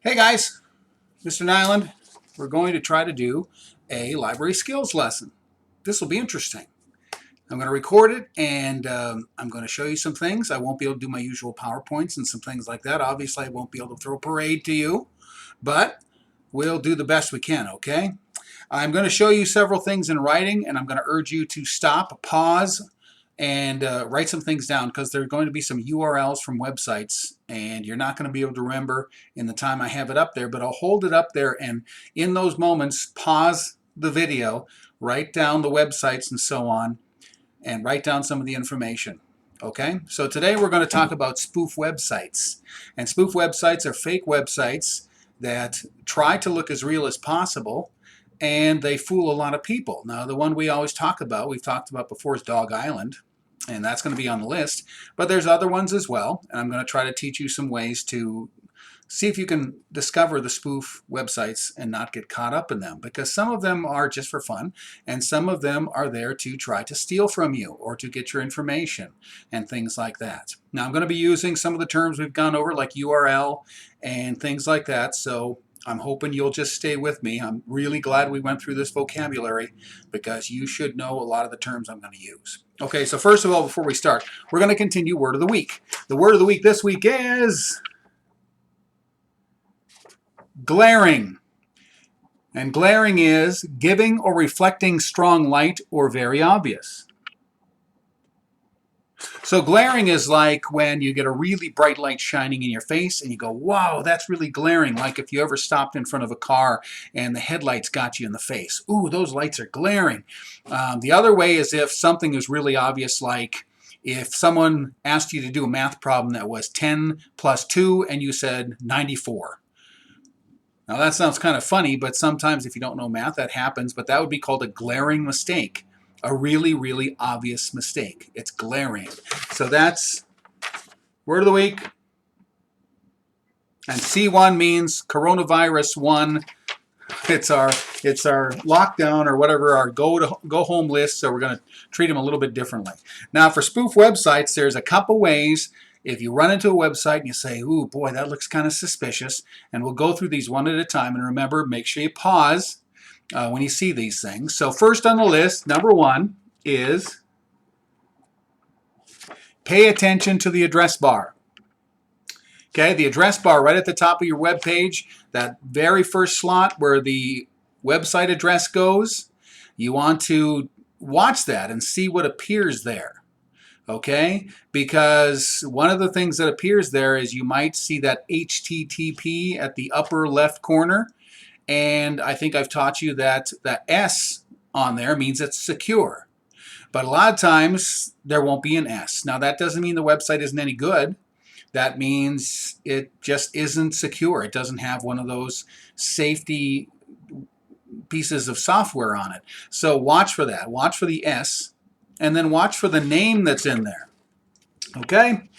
Hey guys, Mr. Nyland. We're going to try to do a library skills lesson. This will be interesting. I'm going to record it and I'm going to show you some things. I won't be able to do my usual PowerPoints and some things like that. Obviously, I won't be able to throw a parade to you, but we'll do the best we can, okay? I'm going to show you several things in writing, and I'm going to urge you to stop, pause, and write some things down, because there are going to be some URLs from websites, and you're not going to be able to remember in the time I have it up there, but I'll hold it up there, and in those moments, pause the video, write down the websites and so on, and write down some of the information. Okay, so today we're going to talk about spoof websites. And spoof websites are fake websites that try to look as real as possible, and they fool a lot of people. Now, the one we always talk about, we've talked about before, is Dog Island, and that's going to be on the list. But there's other ones as well, and I'm going to try to teach you some ways to see if you can discover the spoof websites and not get caught up in them, because some of them are just for fun and some of them are there to try to steal from you or to get your information and things like that. Now, I'm going to be using some of the terms we've gone over, like URL and things like that, so I'm hoping you'll just stay with me. I'm really glad we went through this vocabulary, because you should know a lot of the terms I'm going to use. Okay, so first of all, before we start, we're going to continue Word of the Week. The word of the week this week is glaring. And glaring is giving or reflecting strong light or very obvious. So glaring is like when you get a really bright light shining in your face and you go, wow, that's really glaring. Like if you ever stopped in front of a car and the headlights got you in the face. Ooh, those lights are glaring. The other way is if something is really obvious, like if someone asked you to do a math problem that was 10 plus 2 and you said 94. Now that sounds kind of funny, but sometimes if you don't know math, that happens, but that would be called a glaring mistake. A really, really obvious mistake. It's glaring. So that's word of the week. And C1 means coronavirus 1. It's our lockdown or whatever, our go home list, so we're going to treat them a little bit differently. Now for spoof websites, there's a couple ways. If you run into a website and you say, ooh, boy, that looks kind of suspicious, and we'll go through these one at a time, and remember, make sure you pause when you see these things. So first on the list, number 1 is pay attention to the address bar. Okay, the address bar right at the top of your web page, that very first slot where the website address goes, you want to watch that and see what appears there. Okay, because one of the things that appears there is you might see that HTTP at the upper left corner, and I think I've taught you that that S on there means it's secure. But a lot of times there won't be an S. Now that doesn't mean the website isn't any good. That means it just isn't secure. It doesn't have one of those safety pieces of software on it. So watch for that. Watch for the S. And then watch for the name that's in there. Okay?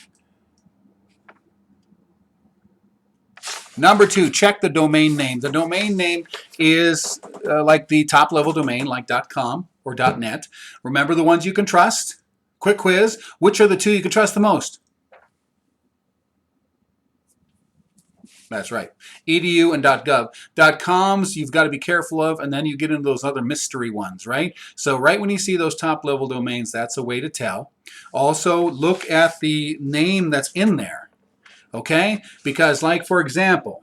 Number 2, check the domain name. The domain name is like the top level domain, like .com or .net. Remember the ones you can trust? Quick quiz. Which are the 2 you can trust the most? That's right. .edu and .gov. .coms you've got to be careful of, and then you get into those other mystery ones, right? So right when you see those top level domains, that's a way to tell. Also, look at the name that's in there, okay? Because like, for example,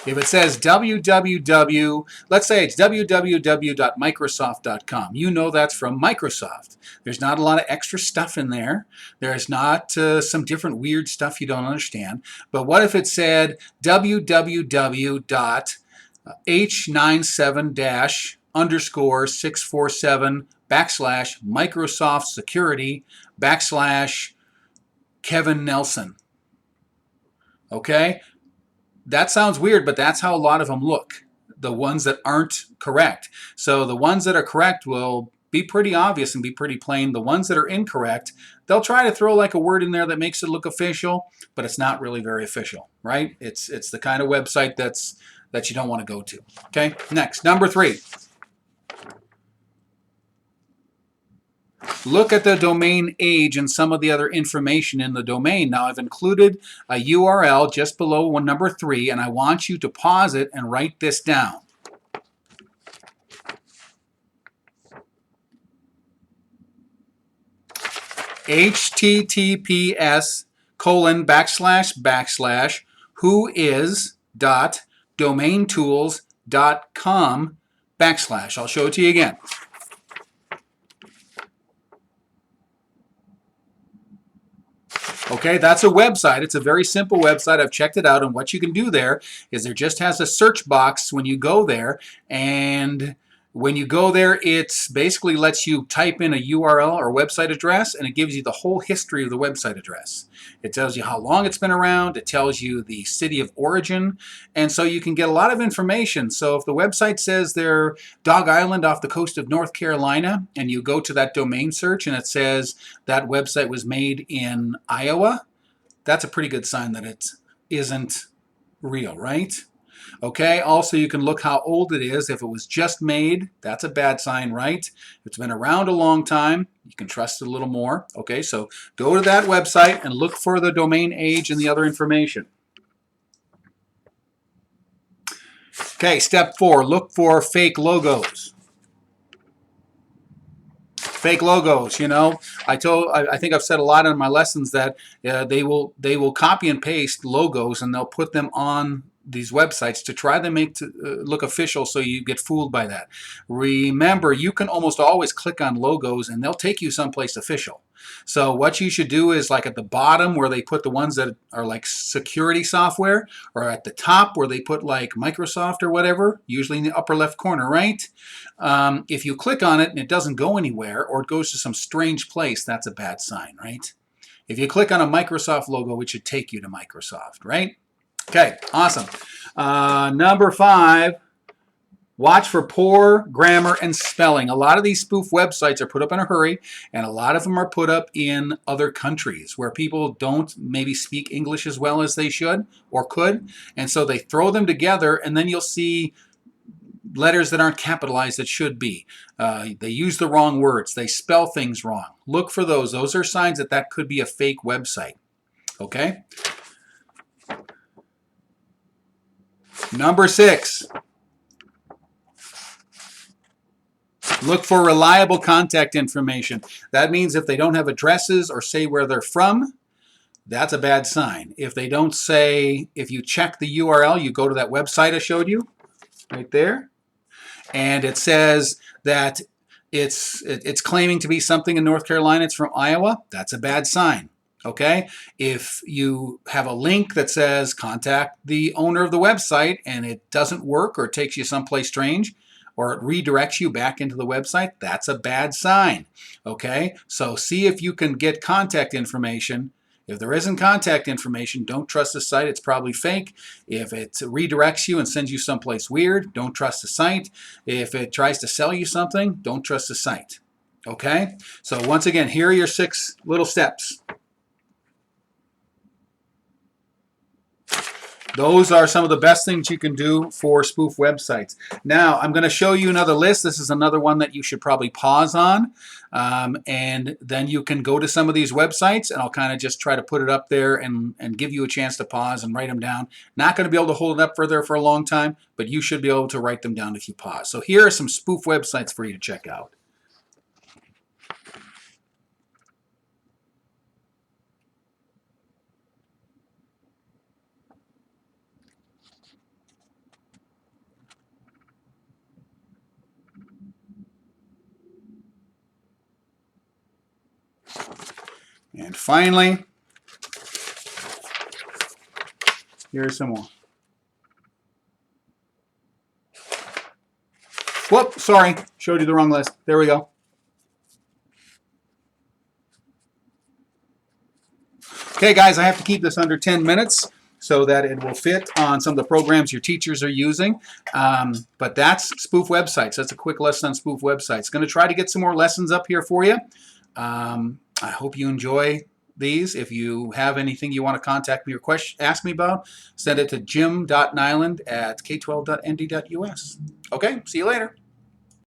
if it says www, let's say it's www.microsoft.com. You know that's from Microsoft. There's not a lot of extra stuff in there. There's not some different weird stuff you don't understand. But what if it said www.h97-_647 / Microsoft Security / Kevin Nelson? Okay? That sounds weird, but that's how a lot of them look, the ones that aren't correct. So the ones that are correct will be pretty obvious and be pretty plain. The ones that are incorrect, they'll try to throw like a word in there that makes it look official, but it's not really very official, right? It's the kind of website that you don't want to go to. Okay, next, number 3. Look at the domain age and some of the other information in the domain. Now I've included a URL just below number 3, and I want you to pause it and write this down. https://whois.domaintools.com/. I'll show it to you again. Okay, that's a website. It's a very simple website. I've checked it out, and what you can do there is there just has a search box when you go there, and when you go there, it basically lets you type in a URL or website address, and it gives you the whole history of the website address. It tells you how long it's been around. It tells you the city of origin, and so you can get a lot of information. So if the website says they're Dog Island off the coast of North Carolina, and you go to that domain search and it says that website was made in Iowa, that's a pretty good sign that it isn't real, right? Okay, also you can look how old it is. If it was just made, that's a bad sign, right? If it's been around a long time, you can trust it a little more. Okay, so go to that website and look for the domain age and the other information. Okay, step 4, look for fake logos. Fake logos, you know, I think I've said a lot in my lessons that they will copy and paste logos and they'll put them on these websites to try to make look official, so you get fooled by that. Remember, you can almost always click on logos and they'll take you someplace official. So what you should do is, like at the bottom where they put the ones that are like security software, or at the top where they put like Microsoft or whatever, usually in the upper left corner, right? If you click on it and it doesn't go anywhere, or it goes to some strange place, that's a bad sign, right? If you click on a Microsoft logo, it should take you to Microsoft, right? Okay, awesome. Number 5, watch for poor grammar and spelling. A lot of these spoof websites are put up in a hurry, and a lot of them are put up in other countries where people don't maybe speak English as well as they should or could, and so they throw them together, and then you'll see letters that aren't capitalized that should be. They use the wrong words. They spell things wrong. Look for those. Those are signs that that could be a fake website. Okay? Number 6, look for reliable contact information. That means if they don't have addresses or say where they're from, that's a bad sign. If they don't say, if you check the URL, you go to that website I showed you, right there, and it says that it's claiming to be something in North Carolina, it's from Iowa, that's a bad sign. Okay, if you have a link that says contact the owner of the website and it doesn't work, or it takes you someplace strange, or it redirects you back into the website, that's a bad sign. Okay, so see if you can get contact information. If there isn't contact information, don't trust the site. It's probably fake. If it redirects you and sends you someplace weird, don't trust the site. If it tries to sell you something, don't trust the site. Okay, so once again, here are your 6 little steps. Those are some of the best things you can do for spoof websites. Now, I'm going to show you another list. This is another one that you should probably pause on. And then you can go to some of these websites, and I'll kind of just try to put it up there and give you a chance to pause and write them down. Not going to be able to hold it up for there for a long time, but you should be able to write them down if you pause. So here are some spoof websites for you to check out. And finally, here's some more. Whoop, sorry, showed you the wrong list. There we go. Okay, guys, I have to keep this under 10 minutes so that it will fit on some of the programs your teachers are using. But that's spoof websites. That's a quick lesson on spoof websites. Going to try to get some more lessons up here for you. I hope you enjoy these. If you have anything you want to contact me or ask me about, send it to jim.nyland@k12.nd.us. Okay, see you later.